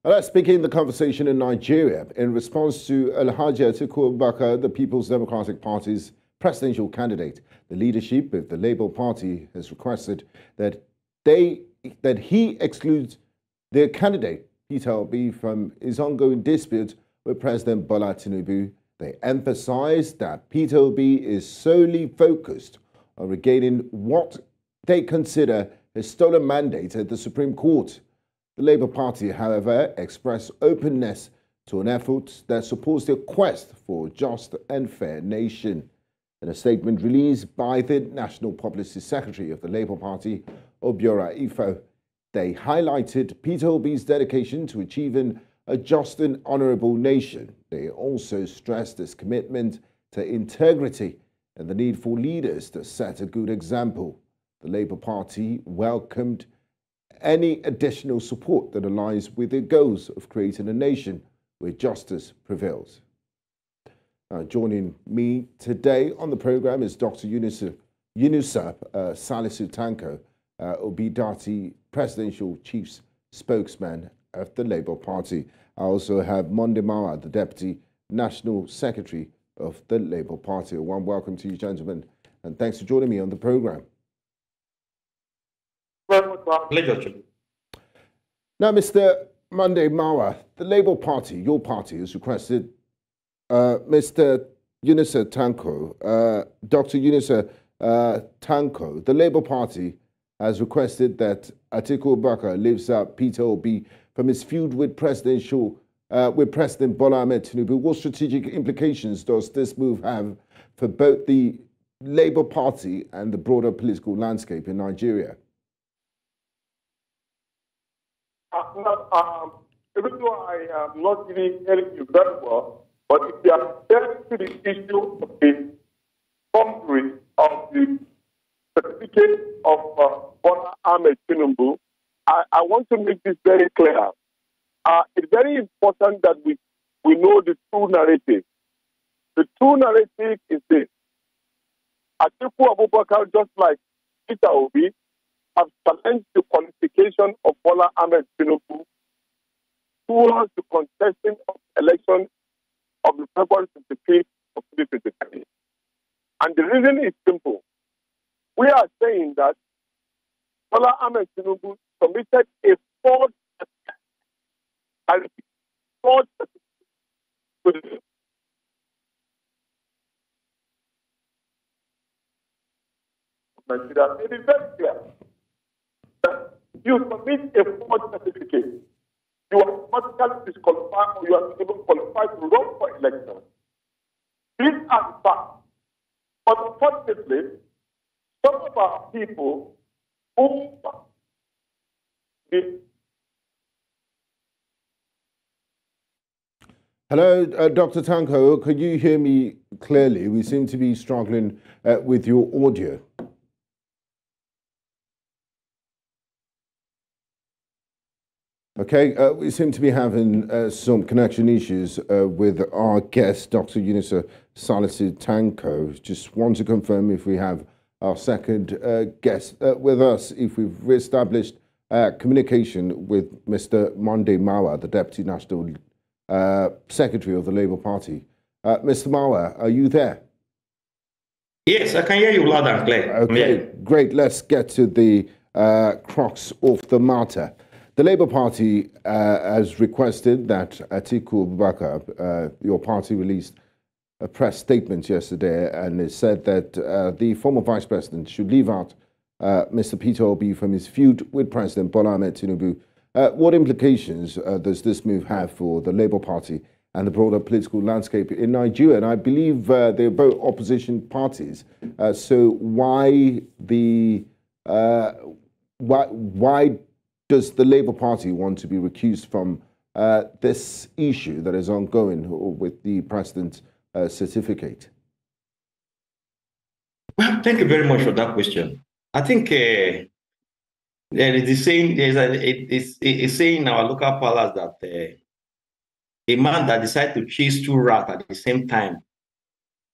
Let's begin the conversation in Nigeria. In response to Alhaji Atiku Abubakar, the People's Democratic Party's presidential candidate, the leadership of the Labour Party has requested that he excludes their candidate, Peter Obi, from his ongoing dispute with President Bola Tinubu. They emphasized that Peter Obi is solely focused on regaining what they consider a stolen mandate at the Supreme Court. The Labour Party, however, expressed openness to an effort that supports their quest for a just and fair nation. In a statement released by the National Publicity Secretary of the Labour Party, Obiora Ifo, they highlighted Peter Obi's dedication to achieving a just and honourable nation. They also stressed his commitment to integrity and the need for leaders to set a good example. The Labour Party welcomed any additional support that aligns with their goals of creating a nation where justice prevails. Joining me today on the program is Dr. Yunusa Salisu Tanko, Obi Datti, Presidential Chief Spokesman of the Labour Party. I also have Mawah, the Deputy National Secretary of the Labour Party. A warm welcome to you, gentlemen, and thanks for joining me on the program. Pleasure. Now, Mr. Mawah, the Labour Party, your party, has requested Mr. Yunusa Tanko, Dr. Yunusa Tanko, the Labour Party has requested that Atiku Abubakar leaves out Peter Obi from his feud with President Bola Ahmed Tinubu. What strategic implications does this move have for both the Labour Party and the broader political landscape in Nigeria? Even though I am not really hearing you very well, but if you are referring to the issue of the boundary of the certificate of Bola Ahmed Tinubu, I want to make this very clear. It's very important that we know the true narrative. The true narrative is this. Atiku Abubakar, just like Peter Obi, have challenged the qualification of Bola Ahmed Tinubu towards the contesting of the election of the February 25th of 2023. And the reason is simple. We are saying that Bola Ahmed Tinubu submitted a false certificate. Nigeria, it is very clear. You submit a false certificate, you are automatically disqualified or you are even qualified to run for election. These are facts. But unfortunately, some of our people who Hello, Dr. Tanko, could you hear me clearly? We seem to be struggling with your audio. Okay, we seem to be having some connection issues with our guest, Dr. Yunusa Salisu Tanko. Just want to confirm if we have our second guest with us, if we've reestablished communication with Mr. Mawah, the Deputy National Secretary of the Labour Party. Mr. Mawah, are you there? Yes, I can hear you loud and clear. Okay, great. Let's get to the crux of the matter. The Labour Party has requested that Atiku Abubakar, your party released a press statement yesterday, and it said that the former Vice President should leave out Mr. Peter Obi from his feud with President Bola Ahmed Tinubu. What implications does this move have for the Labour Party and the broader political landscape in Nigeria? And I believe they're both opposition parties. So why does the Labour Party want to be recused from this issue that is ongoing with the president's certificate? Well, thank you very much for that question. I think there is a saying, a saying in our local palace that a man that decides to chase two rats at the same time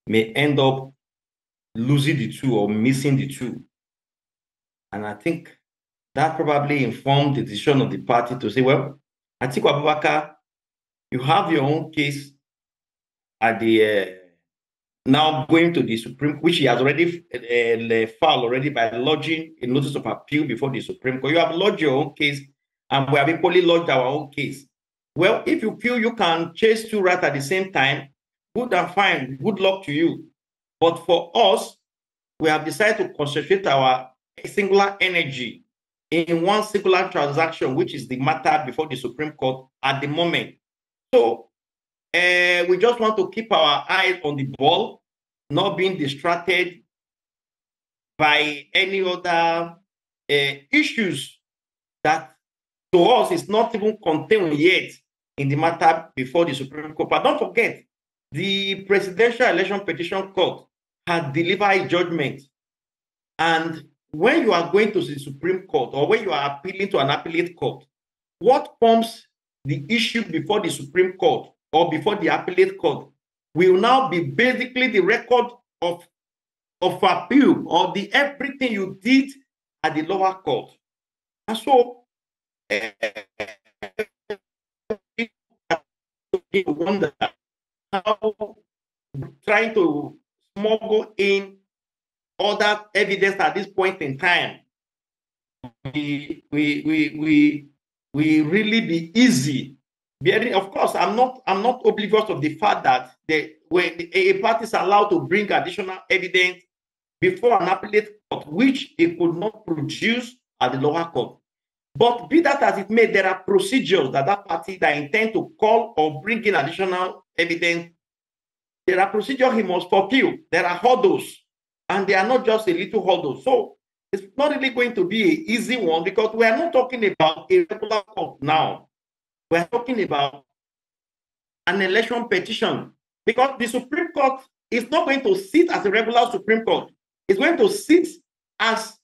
may end up losing the two or missing the two. And I think that probably informed the decision of the party to say, well, Atiku Abubakar, you have your own case at the now going to the Supreme, which he has already filed already by lodging a notice of appeal before the Supreme Court. You have lodged your own case, and we have equally lodged our own case. Well, if you feel you can chase two rats at the same time, good and fine, good luck to you. But for us, we have decided to concentrate our singular energy in one singular transaction, which is the matter before the Supreme Court at the moment. So we just want to keep our eyes on the ball, not being distracted by any other issues that to us is not even contained yet in the matter before the Supreme Court. But don't forget, the Presidential Election Petition Court had delivered a judgment. And when you are going to the Supreme Court or when you are appealing to an appellate court, what forms the issue before the Supreme Court or before the appellate court will now be basically the record of appeal or the everything you did at the lower court. And so you wonder how trying to smuggle in other evidence at this point in time we really be easy. Of course, I'm not oblivious of the fact that when a party is allowed to bring additional evidence before an appellate court, which it could not produce at the lower court. But be that as it may, there are procedures that party that intend to call or bring in additional evidence. There are procedures he must fulfill. There are hurdles, and they are not just a little hurdle. So it's not really going to be an easy one because we are not talking about a regular court now. We are talking about an election petition because the Supreme Court is not going to sit as a regular Supreme Court. It's going to sit as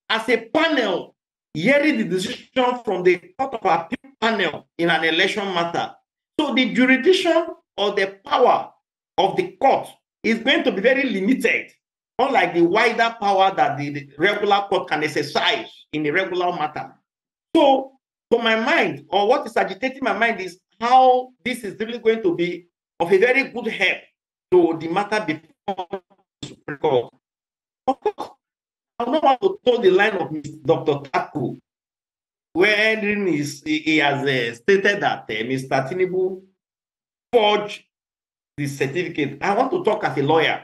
a panel hearing the decision from the Court of Appeal panel in an election matter. So the jurisdiction or the power of the court is going to be very limited, unlike the wider power that the regular court can exercise in a regular matter. So, to my mind, or what is agitating my mind is how this is really going to be of a very good help to the matter before the Supreme Court. Of course, I don't want to toe the line of Dr. Tanko, wherein he has stated that Mr. Tinubu forged the certificate. I want to talk as a lawyer.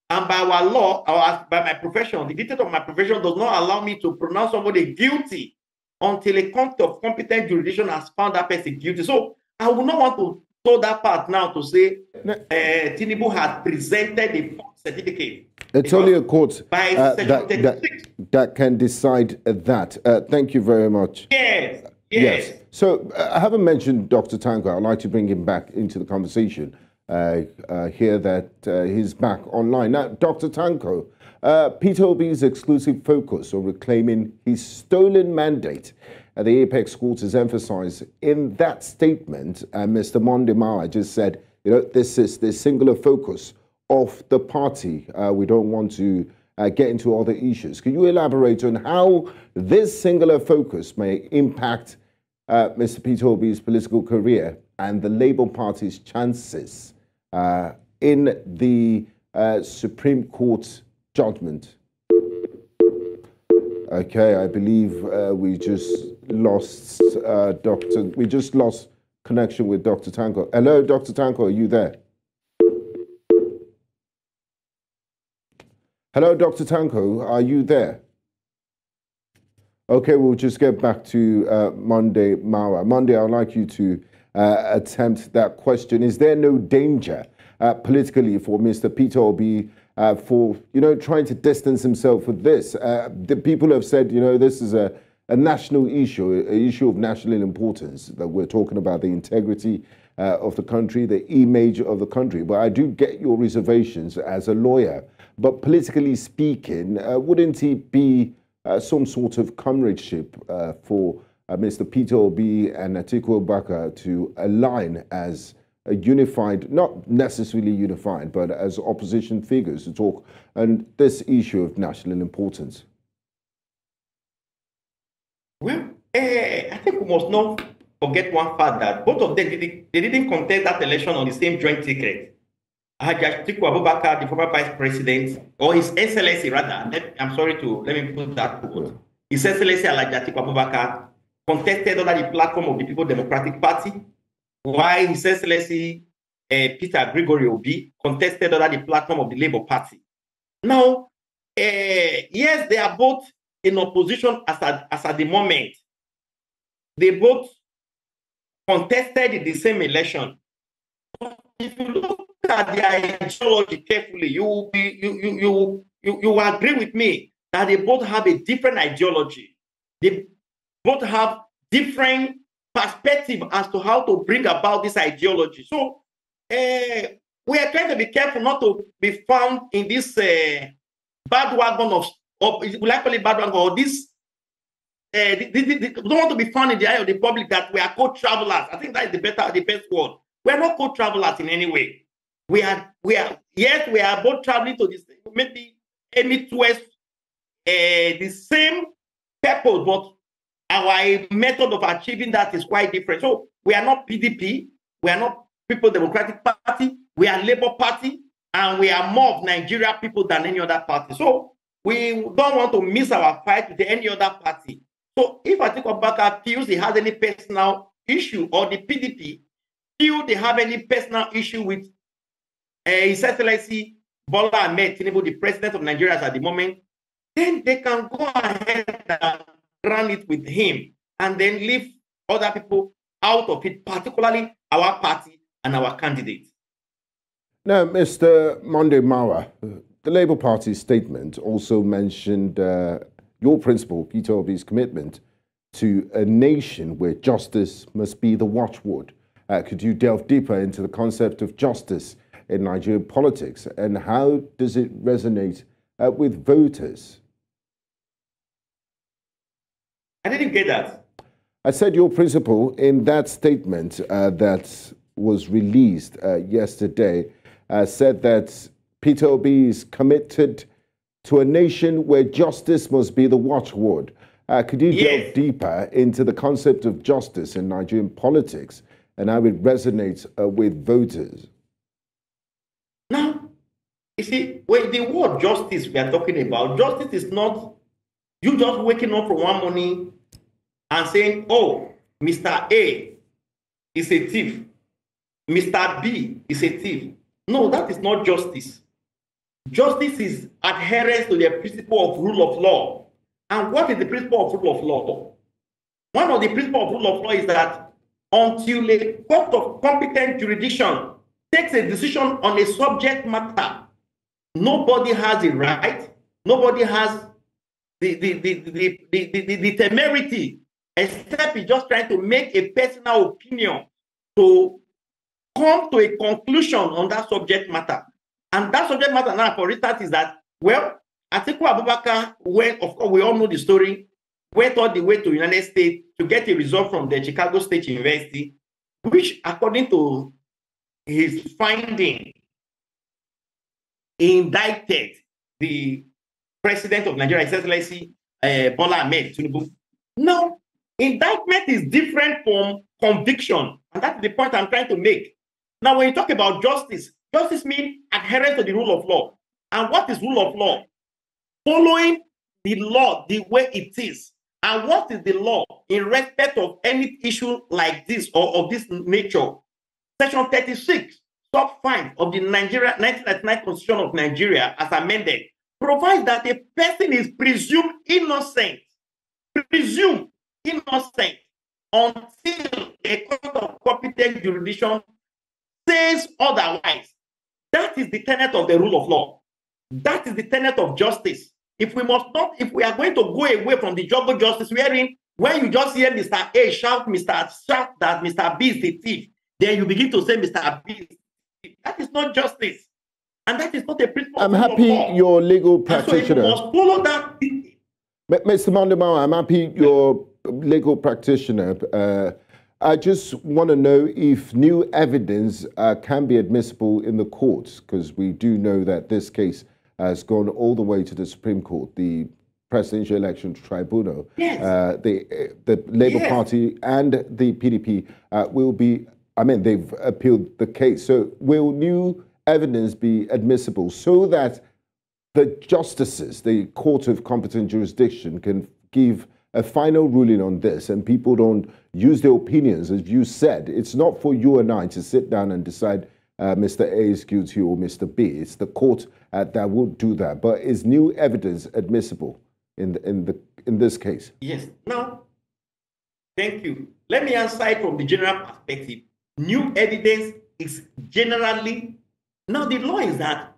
And by our law, or by my profession, the dictate of my profession does not allow me to pronounce somebody guilty until a court of competent jurisdiction has found that person guilty. So I would not want to toe that part now to say Tinubu has presented a certificate. It's only a court that can decide that. Thank you very much. Yes. So I haven't mentioned Dr. Tanko. I'd like to bring him back into the conversation. Hear that he's back online. Now, Dr. Tanko, Peter Obi's exclusive focus on reclaiming his stolen mandate at the Apex Court is emphasized in that statement. Mr. Mawah just said, this is the singular focus of the party. We don't want to get into other issues. Can you elaborate on how this singular focus may impact Mr. Peter Obi's political career and the Labour Party's chances in the Supreme Court judgment? Okay, I believe we just lost connection with Dr. Tanko. Hello, Dr. Tanko, are you there? Hello, Dr. Tanko, are you there? Okay, we'll just get back to Mawah. Monday, I'd like you to attempt that question. Is there no danger politically for Mr. Peter Obi for, trying to distance himself with this? The people have said, this is a national issue, an issue of national importance, that we're talking about the integrity of the country, the image of the country. But I do get your reservations as a lawyer. But politically speaking, wouldn't it be some sort of comradeship for Mr. Peter Obi and Atiku Abubakar to align as a unified, not necessarily unified, but as opposition figures to talk on this issue of national importance? Well, I think we must not forget one fact that both of them, they didn't contest that election on the same joint ticket. Atiku Abubakar, the former vice president, or His Excellency rather, let me put that quote. His Excellency Atiku Abubakar contested under the platform of the People's Democratic Party, while His Excellency Peter Gregory Obi contested under the platform of the Labour Party. Now, yes, they are both in opposition as at the moment. They both contested in the same election. If you look at their ideology carefully, you will agree with me that they both have a different ideology. They both have different perspective as to how to bring about this ideology. So we are trying to be careful not to be found in this bad wagon of we like call it bad wagon, or this. We don't want to be found in the eye of the public that we are co-travelers. I think that is the best word. We are not co-travelers in any way. Yes, we are both traveling to this, maybe towards the same purpose, but our method of achieving that is quite different. So we are not PDP, we are not People Democratic Party, we are Labour Party, and we are more of Nigeria people than any other party. So we don't want to miss our fight with any other party. So if Atiku Abubakar feels he has any personal issue, or the PDP feel they have any personal issue with His Excellency Bola Ahmed Tinubu, the president of Nigeria at the moment, then they can go ahead and run it with him and then leave other people out of it, particularly our party and our candidates. Now, Mr. Monday Mawah, the Labour Party's statement also mentioned your principal, Peter Obi's commitment to a nation where justice must be the watchword. Could you delve deeper into the concept of justice in Nigerian politics, and how does it resonate with voters? I didn't get that. I said your principal, in that statement that was released yesterday, said that Peter Obi is committed to a nation where justice must be the watchword. Could you delve deeper into the concept of justice in Nigerian politics and how it resonates with voters? Now, you see, when the word justice we are talking about, justice is not you just waking up from one morning and saying, oh, Mr. A is a thief, Mr. B is a thief. No, that is not justice. Justice is adherence to the principle of rule of law. And what is the principle of rule of law? One of the principles of rule of law is that until a court of competent jurisdiction takes a decision on a subject matter, nobody has a right, nobody has the temerity, except he's just trying to make a personal opinion to come to a conclusion on that subject matter. And that subject matter now, for instance, is that, well, Atiku Abubakar, of course, we all know the story, went all the way to the United States to get a result from the Chicago State University, which, according to his finding, indicted the president of Nigeria, His Excellency Bola Ahmed Tinubu. Now, indictment is different from conviction, and that's the point I'm trying to make. Now, when you talk about justice, justice means adherence to the rule of law. And what is rule of law? Following the law the way it is. And what is the law in respect of any issue like this or of this nature? Section 36, sub 5 of the 1999 Constitution of Nigeria, as amended, provides that a person is presumed innocent until a court of competent jurisdiction says otherwise. That is the tenet of the rule of law. That is the tenet of justice. If we are going to go away from the jumbo justice, wherein when you just hear Mr. A shout that Mr. B is the thief, then you begin to say Mr. B is the thief. That is not justice. And that is not a principle. I'm happy you're legal practitioner. So you must follow that. Mr. Mandemau, I'm happy you're legal practitioner. I just want to know if new evidence can be admissible in the courts, because we do know that this case has gone all the way to the Supreme Court. The Presidential Election Tribunal, Yes. The Labour Yes. Party and the PDP will be, I mean, they've appealed the case. So will new evidence be admissible so that the justices, the Court of Competent Jurisdiction, can give a final ruling on this and people don't use their opinions? As you said, it's not for you and I to sit down and decide Mr. A is guilty or Mr. B. It's the court that will do that. But is new evidence admissible in this case? Yes. Now, thank you. Let me answer it from the general perspective. New evidence is generally, now the law is that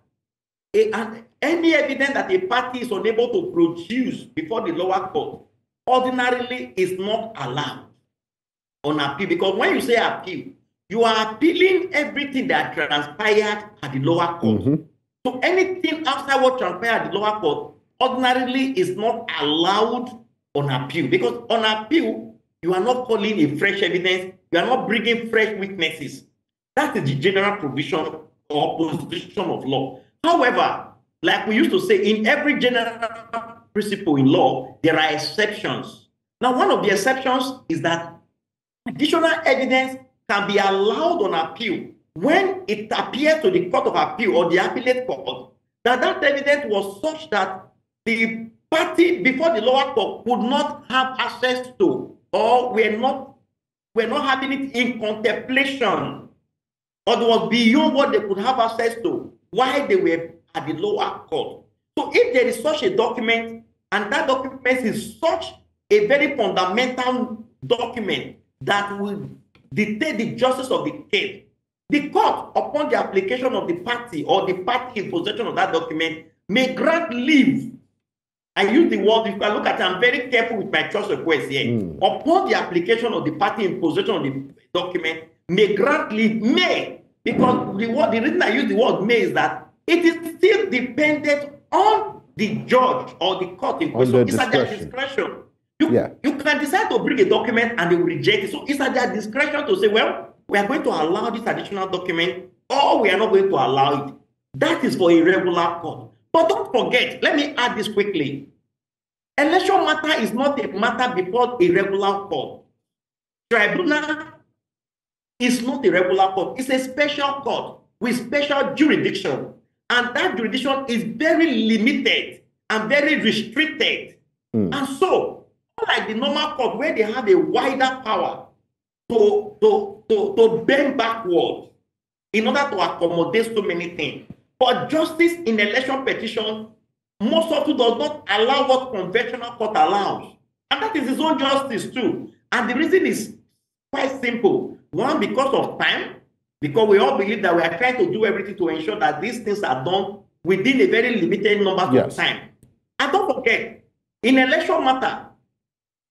any evidence that a party is unable to produce before the lower court ordinarily is not allowed on appeal. Because when you say appeal, you are appealing everything that transpired at the lower court. Mm-hmm. So anything after what transpired at the lower court ordinarily is not allowed on appeal. Because on appeal, you are not calling a fresh evidence, you are not bringing fresh witnesses. That is the general provision or position of law. However, like we used to say, in every general principle in law, there are exceptions. Now, one of the exceptions is that additional evidence can be allowed on appeal when it appears to the Court of Appeal or the appellate court that that evidence was such that the party before the lower court could not have access to, or we're not having it in contemplation, or it was beyond what they could have access to while they were at the lower court. So if there is such a document, and that document is such a very fundamental document that will dictate the justice of the case, the court, upon the application of the party or the party in possession of that document, may grant leave. I use the word, if I look at it, I'm very careful with my trust request here. Upon the application of the party in possession of the document, may grant leave, may, because the reason I use the word may is that it is still dependent on the judge or the court in question. It's at their discretion. You can decide to bring a document and they will reject it. So it's at their discretion to say, well, we are going to allow this additional document or we are not going to allow it. That is for a regular court. But don't forget, let me add this quickly. Election matter is not a matter before a regular court. Tribunal is not a regular court. It's a special court with special jurisdiction. And that jurisdiction is very limited and very restricted. And so, unlike the normal court where they have a wider power to bend backward in order to accommodate so many things. But justice in election petition most often does not allow what conventional court allows. And that is its own justice too. And the reason is quite simple. One, because of time, because we all believe that we are trying to do everything to ensure that these things are done within a very limited number of time. And don't forget, in election matter,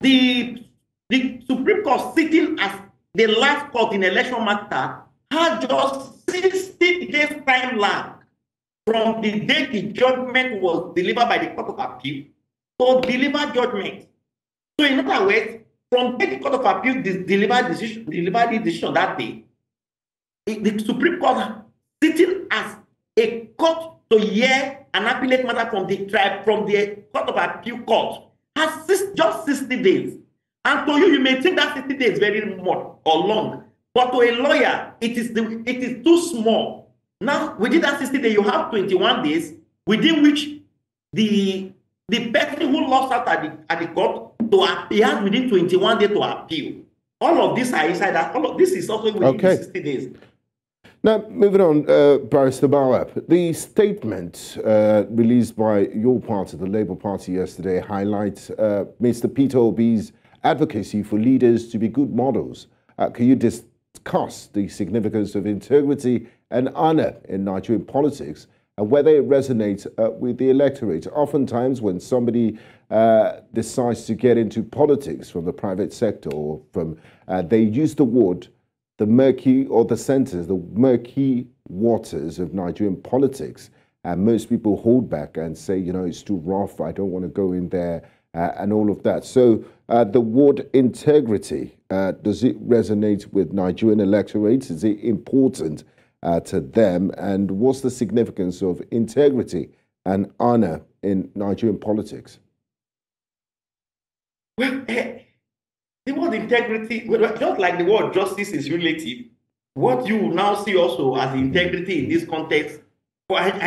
the Supreme Court sitting as the last court in election matter had just 60 days time lag from the day the judgment was delivered by the Court of Appeal to deliver judgment. So in other words, from the Court of Appeal delivered the decision that day, the Supreme Court sitting as a court to hear an appellate matter from the Court of Appeal court has just 60 days. And to you may think that 60 days is very much or long, but to a lawyer, it is too small. Now, within that 60 days, you have 21 days within which the person who lost out at the court he has within 21 days to appeal. All of these are inside that. All of this is also within 60 days. Now, moving on, Barrister Mawah, the statement released by your party, the Labour Party, yesterday highlights Mr. Peter Obi's advocacy for leaders to be good models. Can you discuss the significance of integrity and honor in Nigerian politics and whether it resonates with the electorate? Oftentimes when somebody decides to get into politics from the private sector or from, they use the word, the murky or the centers, the murky waters of Nigerian politics. And most people hold back and say, you know, it's too rough, I don't want to go in there, and all of that. So the word integrity, does it resonate with Nigerian electorates? Is it important to them? And what's the significance of integrity and honor in Nigerian politics? Well, the word integrity, well, just like the word justice is relative, what you now see also as integrity in this context. Well,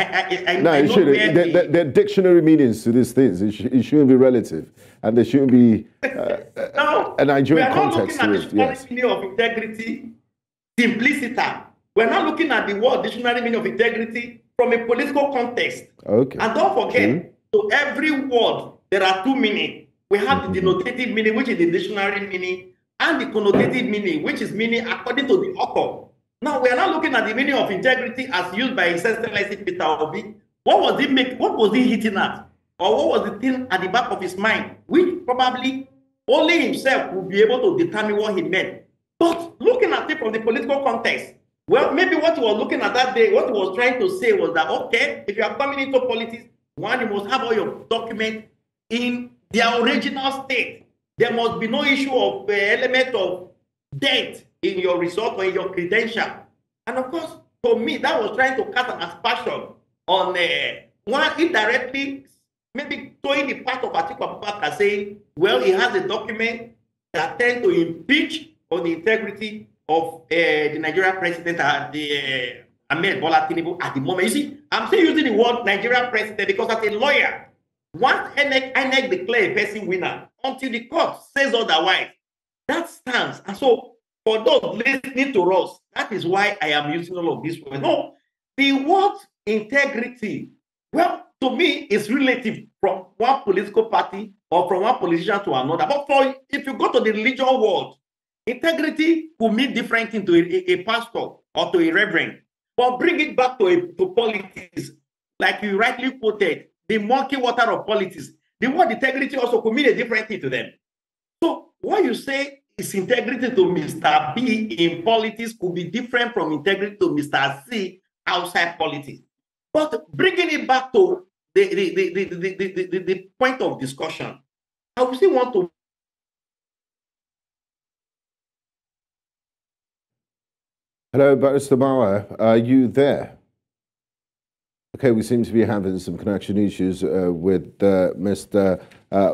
No, it shouldn't. There are dictionary meanings to these things. It shouldn't be relative, and there shouldn't be no, a Nigerian context to it. We are not looking at the dictionary meaning of integrity, simpliciter. We're not looking at the word dictionary meaning of integrity from a political context. Okay. And don't forget, to every word, there are two meanings. We have the denotative meaning, which is the dictionary meaning, and the connotative meaning, which is meaning according to the author. Now, we are not looking at the meaning of integrity as used by His Excellency Peter Obi. What was he hitting at? Or what was the thing at the back of his mind, which probably only himself will be able to determine what he meant. But looking at it from the political context, well, maybe what he was looking at that day, what he was trying to say was that, okay, if you are coming into politics, one, you must have all your documents in their original state. There must be no issue of element of debt in your result or in your credential. And of course, for me, that was trying to cast an aspersion on one indirectly, maybe throwing the part of Atiku Abubakar saying, well, he has a document that tends to impeach on the integrity of the Nigerian president, Ahmed Bola Tinubu, at the moment. You see, I'm still using the word Nigerian president because as a lawyer, once INEC declare a person winner, until the court says otherwise, that stands. And so, for those listening to us, that is why I am using all of this word. No, the word integrity, well, to me, is relative from one political party or from one politician to another. But if you go to the religious world, integrity could mean different things to a pastor or to a reverend. But bring it back to politics, like you rightly quoted, the murky water of politics. The word integrity also could mean a different thing to them. So what you say is integrity to Mr. B in politics could be different from integrity to Mr. C outside politics. But bringing it back to the point of discussion, I would still want to. Hello, Barrister Mawah, are you there? Okay, we seem to be having some connection issues with Mr.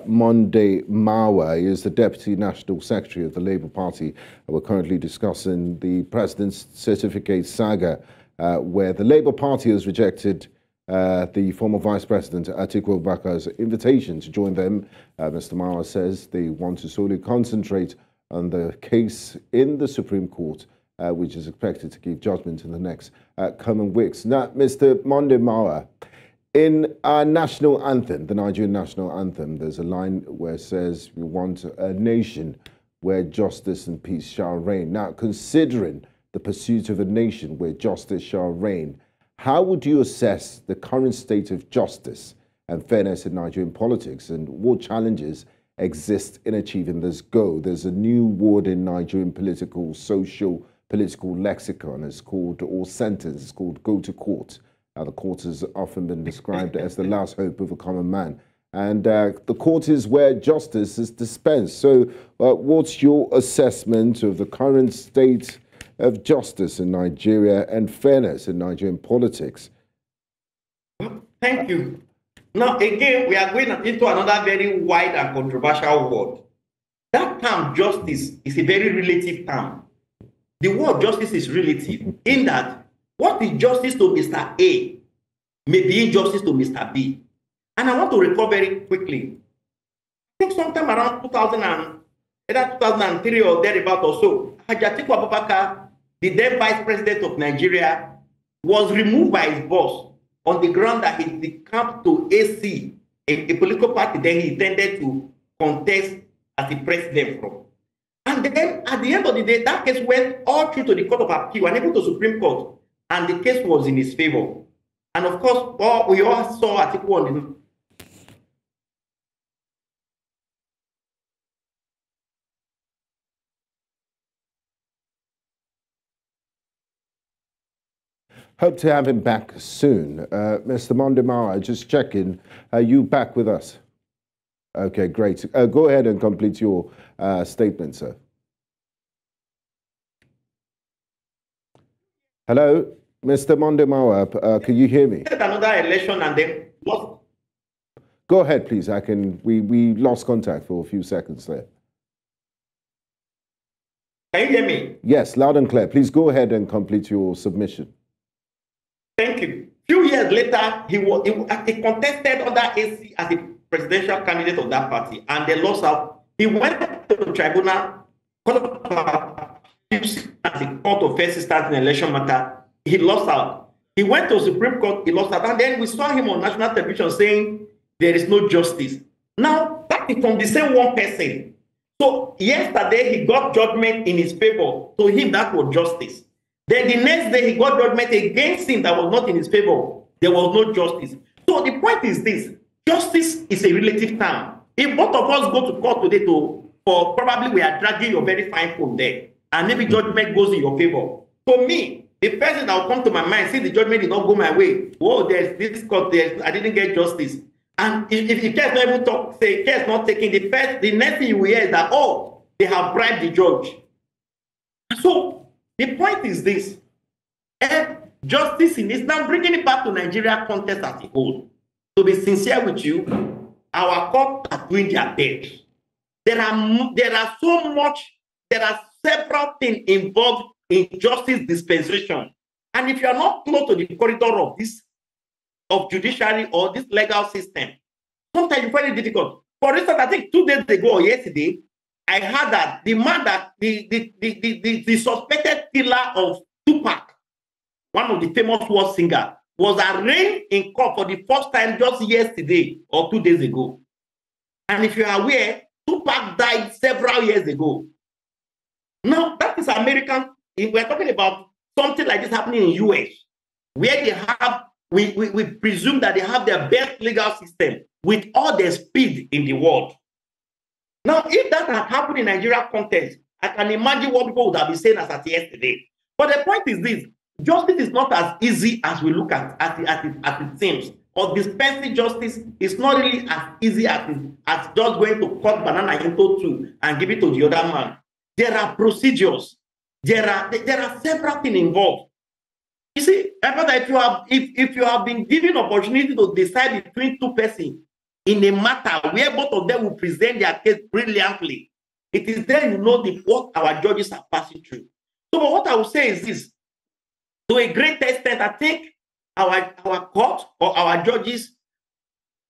Monday Mawah. He is the Deputy National Secretary of the Labour Party. We're currently discussing the President's Certificate Saga, where the Labour Party has rejected the former Vice President Atiku Abubakar's invitation to join them. Mr. Mawah says they want to solely concentrate on the case in the Supreme Court, which is expected to give judgment in the next coming weeks. Now, Mr. Monday Mawah, in our national anthem, the Nigerian national anthem, there's a line where it says, we want a nation where justice and peace shall reign. Now, considering the pursuit of a nation where justice shall reign, how would you assess the current state of justice and fairness in Nigerian politics, and what challenges exist in achieving this goal? There's a new word in Nigerian political lexicon. It's called, or sentence, it's called go to court. The court has often been described as the last hope of a common man. And the court is where justice is dispensed. So what's your assessment of the current state of justice in Nigeria and fairness in Nigerian politics? Thank you. Now, again, we are going into another very wide and controversial word. That term, justice, is a very relative term. The word justice is relative in that what is justice to Mr. A may be injustice to Mr. B. And I want to recall very quickly. I think sometime around 2003 or thereabout or so, Atiku Abubakar, the then Vice President of Nigeria, was removed by his boss on the ground that he decamped to AC, a political party that he intended to contest as the president from. And then, at the end of the day, that case went all through to the Court of Appeal and even to Supreme Court, and the case was in his favor. And of course, we all saw Atiku on the. Hope to have him back soon. Mr. Monday Mawah, just checking, are you back with us? Okay, great. Go ahead and complete your statement, sir. Hello, Mr. Monday Mawah, can you hear me? Another election and then what? Go ahead, please. We lost contact for a few seconds there. Can you hear me? Yes, loud and clear. Please go ahead and complete your submission. Thank you. Few years later, he contested under AC as a presidential candidate of that party, and they lost out. He went to the tribunal, as a court of first instance in election matter. He lost out. He went to Supreme Court, he lost out, and then we saw him on national television saying there is no justice. Now, that is from the same one person. So yesterday he got judgment in his favor. To him, that was justice. Then the next day he got judgment against him that was not in his favor. There was no justice. So the point is this: justice is a relative term. If both of us go to court today for probably we are dragging your very fine phone there, and maybe judgment goes in your favor. To me, the person that will come to my mind, see the judgment did not go my way. Whoa, there's this court there, I didn't get justice. And if the case not even talk, say case not taking the next thing you will hear is that, oh, they have bribed the judge. So the point is this: justice in this, now bringing it back to Nigeria context as a whole. To be sincere with you, our courts are doing their best. There are several things involved in justice dispensation. And if you are not close to the corridor of this, of judiciary or this legal system, sometimes you find it difficult. For instance, I think 2 days ago or yesterday, I heard that the man that the suspected killer of Tupac, one of the famous world singers, was arraigned in court for the first time just yesterday or 2 days ago. And if you are aware, Tupac died several years ago. Now, that is American. If we're talking about something like this happening in US, where they have, we presume that they have their best legal system with all the speed in the world. Now, if that had happened in Nigeria context, I can imagine what people would have been saying as at yesterday. But the point is this: justice is not as easy as we look at it seems. Or dispensing justice is not really as easy as just going to cut banana into two and give it to the other man. There are procedures. There are several things involved. You see, if you have been given opportunity to decide between two persons in a matter where both of them will present their case brilliantly, it is then you know what our judges are passing through. So what I will say is this: to a great extent, I think our court or our judges,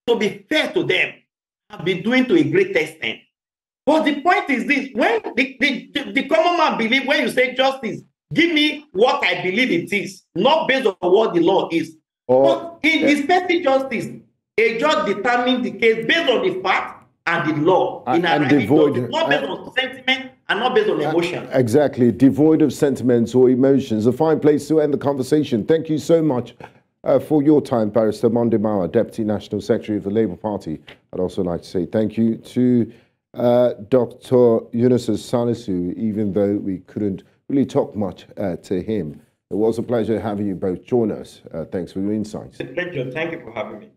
to be fair to them, have been doing to a great extent. But the point is this: when the common man believes, when you say justice, give me what I believe it is, not based on what the law is. But in dispensing justice, a judge determines the case based on the fact and the law. And devoid, not based on sentiment and not based on emotion. Exactly, devoid of sentiments or emotions. A fine place to end the conversation. Thank you so much for your time, Barrister Mawah, Deputy National Secretary of the Labour Party. I'd also like to say thank you to Dr. Yunusa Salisu, even though we couldn't really talk much to him. It was a pleasure having you both join us. Thanks for your insights. It's a pleasure. Thank you for having me.